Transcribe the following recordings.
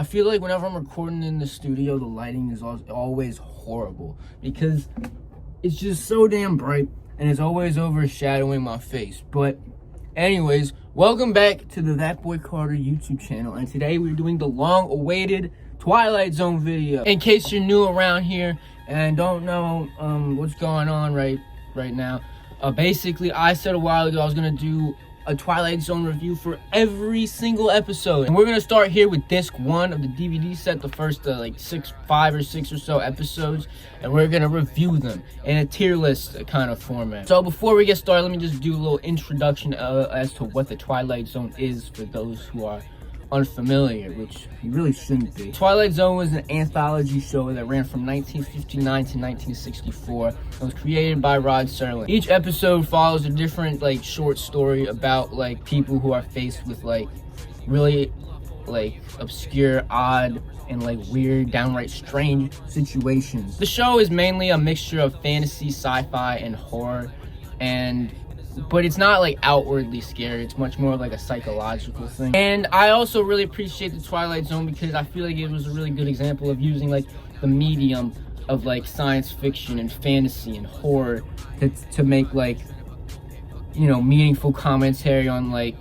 I feel like whenever I'm recording in the studio, the lighting is always horrible because it's just so damn bright and it's always overshadowing my face. But anyways, welcome back to the Thatboicarter YouTube channel, and today we're doing the long-awaited Twilight Zone video. In case you're new around here and don't know what's going on right now, basically I said a while ago I was gonna do a Twilight Zone review for every single episode, and we're gonna start here with disc 1 of the DVD set, the first like 5 or 6 or so episodes, and we're gonna review them in a tier list kind of format. So before we get started, let me just do a little introduction as to what the Twilight Zone is for those who are unfamiliar, which you really shouldn't be. Twilight Zone was an anthology show that ran from 1959 to 1964. It was created by Rod Serling. Each episode follows a different like short story about like people who are faced with like really like obscure, odd, and like weird, downright strange situations. The show is mainly a mixture of fantasy, sci-fi, and horror, but it's not like outwardly scary. It's much more like a psychological thing. And I also really appreciate the Twilight Zone because I feel like it was a really good example of using like the medium of like science fiction and fantasy and horror to make like, you know, meaningful commentary on like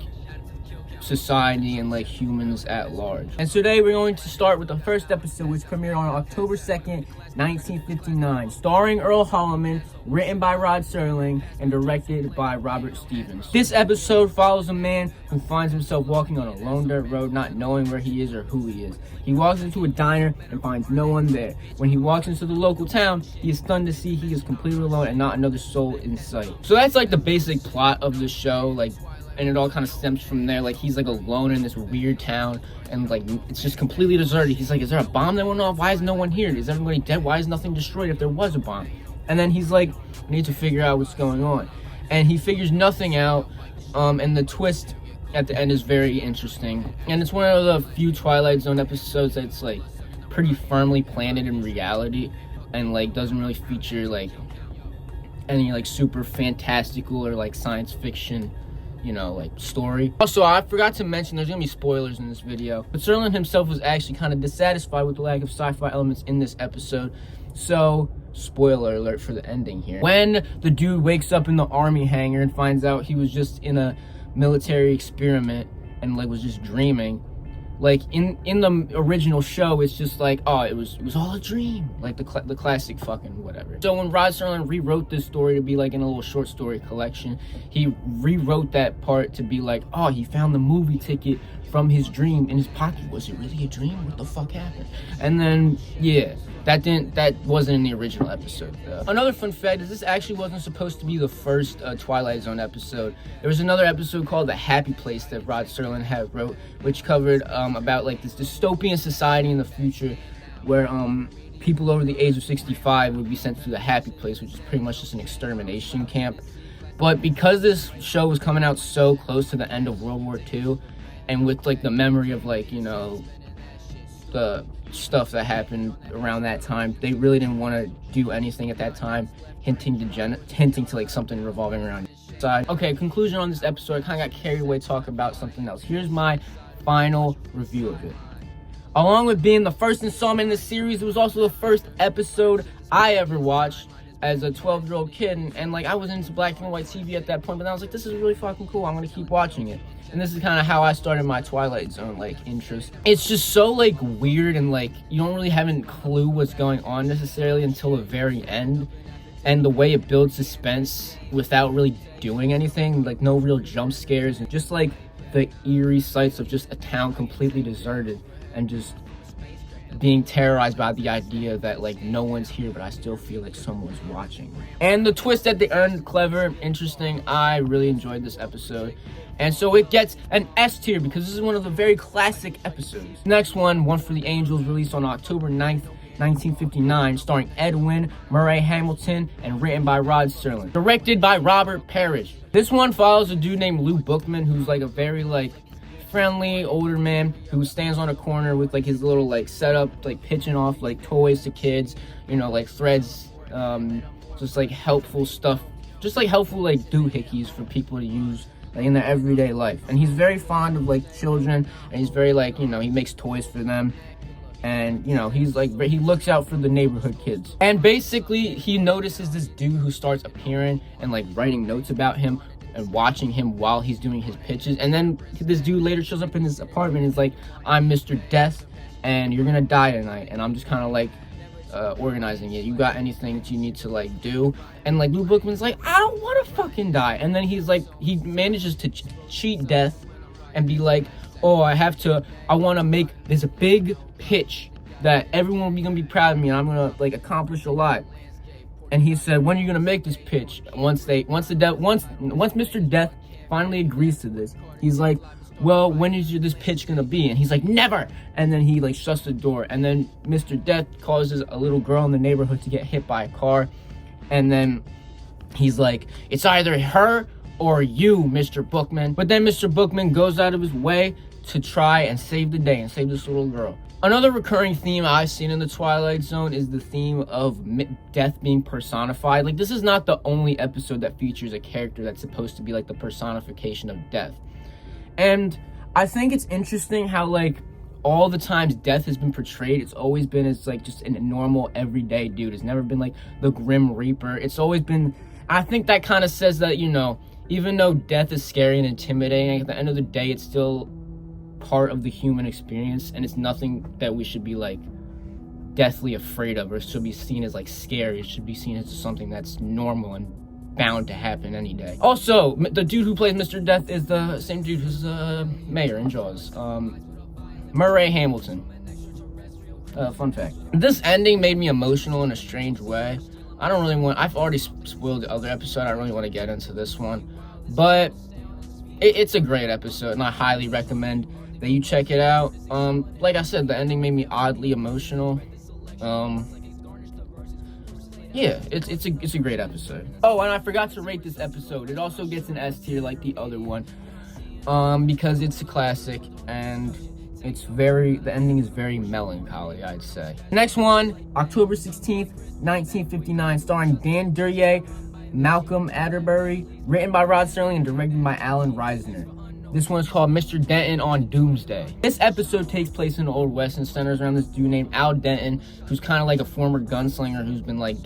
society and like humans at large. And today we're going to start with the first episode, which premiered on October 2nd, 1959, starring Earl Holliman, written by Rod Serling, and directed by Robert Stevens. This episode follows a man who finds himself walking on a lone dirt road, not knowing where he is or who he is. He walks into a diner and finds no one there. When he walks into the local town, he is stunned to see he is completely alone and not another soul in sight. So that's like the basic plot of the show, like, and it all kind of stems from there. Like, he's like alone in this weird town, and like it's just completely deserted. He's like, is there a bomb that went off? Why is no one here? Is everybody dead? Why is nothing destroyed if there was a bomb? And then he's like, I need to figure out what's going on, and he figures nothing out. And the twist at the end is very interesting, and it's one of the few Twilight Zone episodes that's like pretty firmly planted in reality, and like doesn't really feature like any like super fantastical or like science fiction, you know, like story. Also, I forgot to mention there's gonna be spoilers in this video, but Serling himself was actually kind of dissatisfied with the lack of sci-fi elements in this episode, so spoiler alert for the ending here. When the dude wakes up in the army hangar and finds out he was just in a military experiment and like was just dreaming, like in the original show, it's just like, oh, it was all a dream, like the classic fucking whatever. So when Rod Serling rewrote this story to be like in a little short story collection, he rewrote that part to be like, oh, he found the movie ticket from his dream in his pocket. Was it really a dream? What the fuck happened? And then yeah, that wasn't in the original episode though. Another fun fact is this actually wasn't supposed to be the first Twilight Zone episode. There was another episode called The Happy Place that Rod Serling had wrote, which covered about like this dystopian society in the future where people over the age of 65 would be sent to the Happy Place, which is pretty much just an extermination camp. But because this show was coming out so close to the end of World War II, and with like the memory of like, you know, the stuff that happened around that time, they really didn't want to do anything at that time hinting to like something revolving around side. Okay, conclusion on this episode. I kind of got carried away talking about something else. Here's my final review of it. Along with being the first installment in the series, it was also the first episode I ever watched as a 12-year-old kid, and like I was into black and white TV at that point, but I was like, this is really fucking cool, I'm gonna keep watching it. And this is kind of how I started my Twilight Zone like interest. It's just so like weird, and like you don't really have a clue what's going on necessarily until the very end, and the way it builds suspense without really doing anything, like no real jump scares, and just like the eerie sights of just a town completely deserted and just being terrorized by the idea that like no one's here, but I still feel like someone's watching. And the twist at the end, clever, interesting. I really enjoyed this episode, and so it gets an S tier because this is one of the very classic episodes. Next one for the Angels, released on October 9th, 1959, starring Edwin Murray Hamilton and written by Rod Serling, directed by Robert Parrish. This one follows a dude named Lou Bookman, who's like a very like friendly older man who stands on a corner with like his little like setup, like pitching off like toys to kids, you know, like threads, just like helpful stuff, just like helpful like doohickeys for people to use like in their everyday life. And he's very fond of like children, and he's very like, you know, he makes toys for them. And, you know, he's like, he looks out for the neighborhood kids. And basically, he notices this dude who starts appearing and like writing notes about him and watching him while he's doing his pitches. And then this dude later shows up in his apartment and is like, I'm Mr. Death, and you're gonna die tonight. And I'm just kind of like organizing it. You got anything that you need to like do? And like Lou Bookman's like, I don't want to fucking die. And then he's like, he manages to cheat Death and be like, oh, I want to make this big pitch that everyone will be gonna be proud of me, and I'm gonna like accomplish a lot. And he said, when are you gonna make this pitch? Once Mr. Death finally agrees to this, he's like, well, when is this pitch gonna be? And he's like, never. And then he like shuts the door, and then Mr. Death causes a little girl in the neighborhood to get hit by a car, and then he's like, it's either her or you, Mr. Bookman. But then Mr. Bookman goes out of his way to try and save the day and save this little girl. Another recurring theme I've seen in the Twilight Zone is the theme of death being personified. Like, this is not the only episode that features a character that's supposed to be like the personification of death. And I think it's interesting how like all the times death has been portrayed, it's always been as like just a normal everyday dude. It's never been like the Grim Reaper. It's always been, I think that kind of says that, you know, even though death is scary and intimidating, at the end of the day, it's still part of the human experience, and it's nothing that we should be like deathly afraid of or should be seen as like scary. It should be seen as something that's normal and bound to happen any day. Also, the dude who plays Mr. Death is the same dude who's mayor in Jaws, Murray Hamilton. Fun fact. This ending made me emotional in a strange way. I've already spoiled the other episode. I don't really want to get into this one, but it's a great episode, and I highly recommend that you check it out. Like I said, the ending made me oddly emotional. Yeah, it's a great episode. Oh, and I forgot to rate this episode. It also gets an S tier like the other one, because it's a classic, and the ending is very melancholy, I'd say. Next one, October 16th, 1959, starring Dan Duryea, Malcolm Atterbury, written by Rod Serling and directed by Alan Reisner. This one's called Mr. Denton on Doomsday. This episode takes place in the Old West and centers around this dude named Al Denton, who's kind of like a former gunslinger who's been like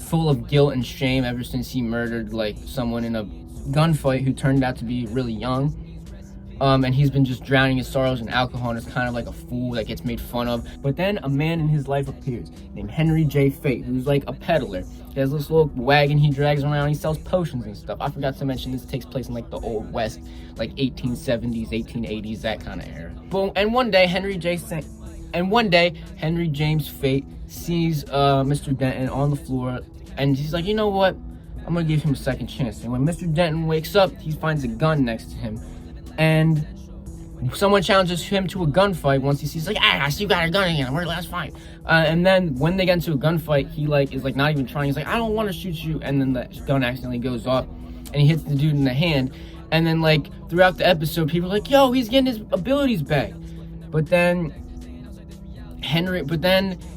full of guilt and shame ever since he murdered like someone in a gunfight who turned out to be really young. And he's been just drowning his sorrows in alcohol and is kind of like a fool that gets made fun of. But then a man in his life appears named Henry J. Fate, who's like a peddler. He has this little wagon he drags around. He sells potions and stuff. I forgot to mention this takes place in like the Old West, like 1870s, 1880s, that kind of era. And one day Henry James Fate sees Mr. Denton on the floor, and he's like, you know what? I'm gonna give him a second chance. And when Mr. Denton wakes up, he finds a gun next to him. And someone challenges him to a gunfight once he sees, like, I see you got a gun again. We're last fight. And then when they get into a gunfight, he like is like not even trying. He's like, I don't want to shoot you. And then the gun accidentally goes off, and he hits the dude in the hand. And then like throughout the episode, people are like, yo, he's getting his abilities back. But then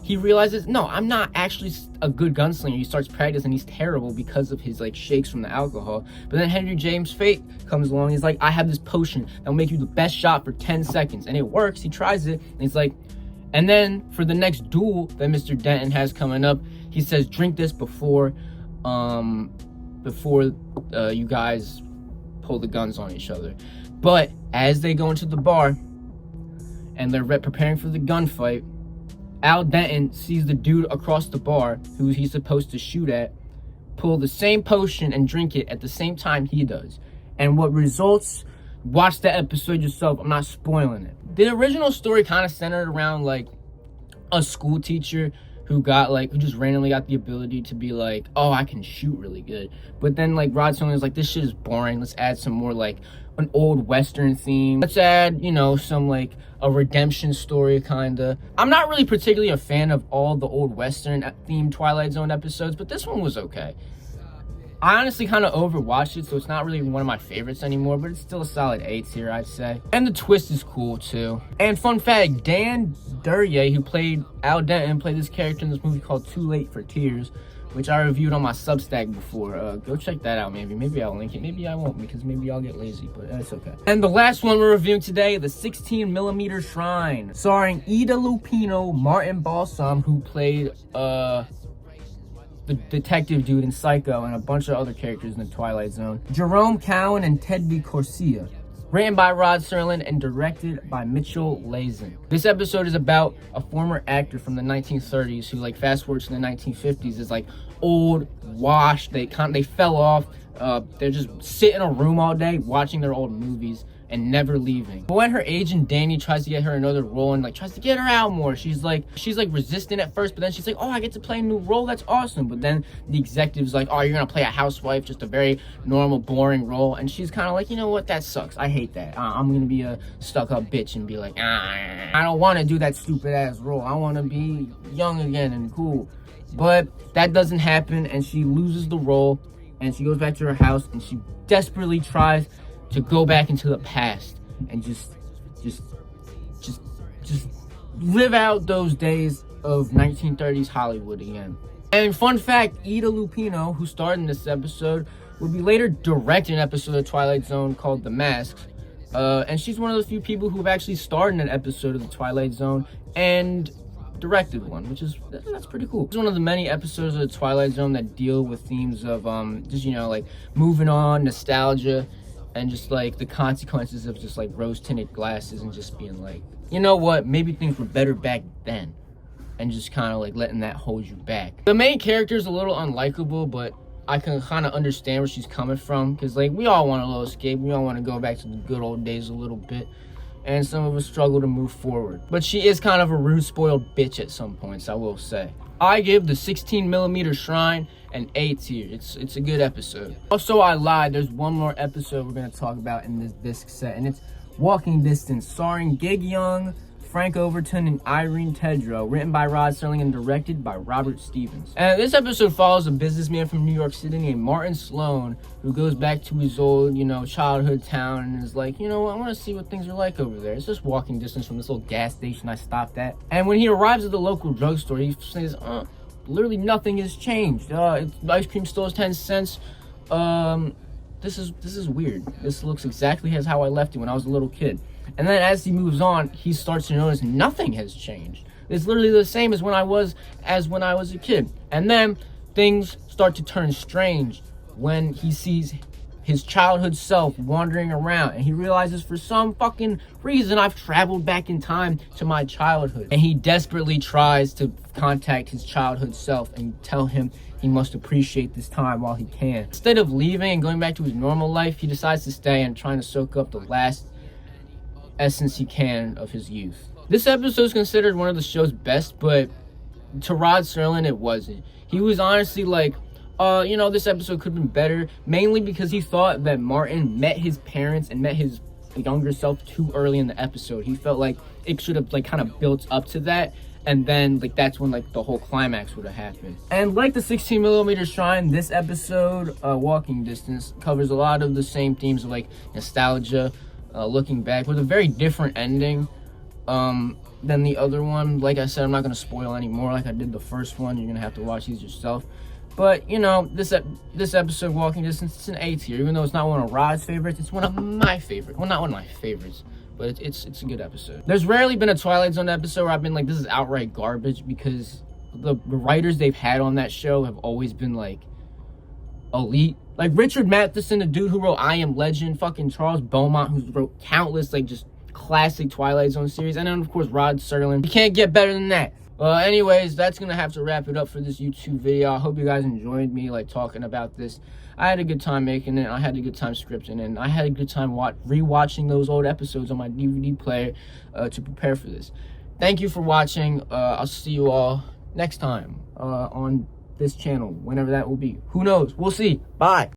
he realizes, no, I'm not actually a good gunslinger. He starts practicing. He's terrible because of his like shakes from the alcohol. But then Henry James Fate comes along. He's like, I have this potion that'll make you the best shot for 10 seconds. And it works. He tries it. And he's like, and then for the next duel that Mr. Denton has coming up, he says, drink this before you guys pull the guns on each other. But as they go into the bar and they're preparing for the gunfight, Al Denton sees the dude across the bar, who he's supposed to shoot at, pull the same potion and drink it at the same time he does. And what results, watch the episode yourself, I'm not spoiling it. The original story kind of centered around like a school teacher who just randomly got the ability to be like, oh, I can shoot really good. But then like Rod Serling was like, this shit is boring. Let's add some more like an old Western theme. Let's add, some like a redemption story kinda. I'm not really particularly a fan of all the old Western themed Twilight Zone episodes, but this one was okay. I honestly kind of overwatched it, so it's not really one of my favorites anymore, but it's still a solid A tier, I'd say. And the twist is cool too. And fun fact, Dan Duryea, who played Al Denton, played this character in this movie called Too Late for Tears, which I reviewed on my Substack before. Go check that out, maybe. Maybe I'll link it. Maybe I won't, because maybe I'll get lazy, but that's okay. And the last one we're reviewing today, the 16mm Shrine, starring Ida Lupino, Martin Balsam, who played the detective dude in Psycho, and a bunch of other characters in the Twilight Zone, Jerome Cowan and Thatboicarter. Written by Rod Serling and directed by Mitchell Lazen. This episode is about a former actor from the 1930s who, like, fast forwards to the 1950s, is like old, washed. They fell off. They're just sitting in a room all day watching their old movies and never leaving. But when her agent Danny tries to get her another role and like tries to get her out more, she's like resistant at first, but then she's like, oh, I get to play a new role, that's awesome. But then the executive's like, oh, you're gonna play a housewife, just a very normal, boring role. And she's kind of like, you know what, that sucks, I hate that. I'm gonna be a stuck-up bitch and be like, I don't want to do that stupid ass role. I want to be young again and cool. But that doesn't happen, and she loses the role, and she goes back to her house, and she desperately tries to go back into the past and just live out those days of 1930s Hollywood again. And fun fact, Ida Lupino, who starred in this episode, would be later directing an episode of Twilight Zone called The Masks. And she's one of the few people who have actually starred in an episode of the Twilight Zone and directed one, that's pretty cool. It's one of the many episodes of the Twilight Zone that deal with themes of just, you know, like moving on, nostalgia, and just like the consequences of just like rose-tinted glasses and just being like, you know what, maybe things were better back then, and just kind of like letting that hold you back. The main character is a little unlikable, but I can kind of understand where she's coming from, because like we all want a little escape, we all want to go back to the good old days a little bit, and some of us struggle to move forward. But she is kind of a rude, spoiled bitch at some points, I will say. I give the 16mm Shrine an A tier. It's a good episode. Also, I lied. There's one more episode we're going to talk about in this disc set, and it's Walking Distance, starring Gig Young, Frank Overton, and Irene Tedrow, written by Rod Serling and directed by Robert Stevens. And this episode follows a businessman from New York City named Martin Sloan, who goes back to his old, you know, childhood town and is like, you know what, I want to see what things are like over there. It's just walking distance from this little gas station I stopped at. And when he arrives at the local drugstore, he says, literally nothing has changed. Ice cream still is 10 cents. This is weird. This looks exactly as how I left it when I was a little kid. And then as he moves on, he starts to notice nothing has changed. It's literally the same as when I was a kid. And then things start to turn strange when he sees his childhood self wandering around, and he realizes for some fucking reason I've traveled back in time to my childhood. And he desperately tries to contact his childhood self and tell him he must appreciate this time while he can. Instead of leaving and going back to his normal life, he decides to stay and trying to soak up the last essence he can of his youth. This episode is considered one of the show's best, but to Rod Serling, it wasn't. He was honestly like, you know, this episode could have been better, mainly because he thought that Martin met his parents and met his younger self too early in the episode. He felt like it should have like kind of built up to that, and then like that's when like the whole climax would have happened. And like the 16mm Shrine, this episode, Walking Distance, covers a lot of the same themes of like nostalgia, looking back, with a very different ending than the other one. Like I said, I'm not going to spoil anymore like I did the first one. You're going to have to watch these yourself. But, you know, this episode, Walking Distance, it's an A tier. Even though it's not one of Rod's favorites, it's one of my favorites. Well, not one of my favorites, but it's a good episode. There's rarely been a Twilight Zone episode where I've been like, this is outright garbage, because the writers they've had on that show have always been, like, elite. Like, Richard Matheson, the dude who wrote I Am Legend, fucking Charles Beaumont, who wrote countless, like, just classic Twilight Zone series, and then, of course, Rod Serling. You can't get better than that. Anyways, that's gonna have to wrap it up for this YouTube video. I hope you guys enjoyed me, like, talking about this. I had a good time making it. I had a good time scripting, and I had a good time rewatching those old episodes on my DVD player to prepare for this. Thank you for watching. I'll see you all next time on this channel, whenever that will be. Who knows? We'll see. Bye.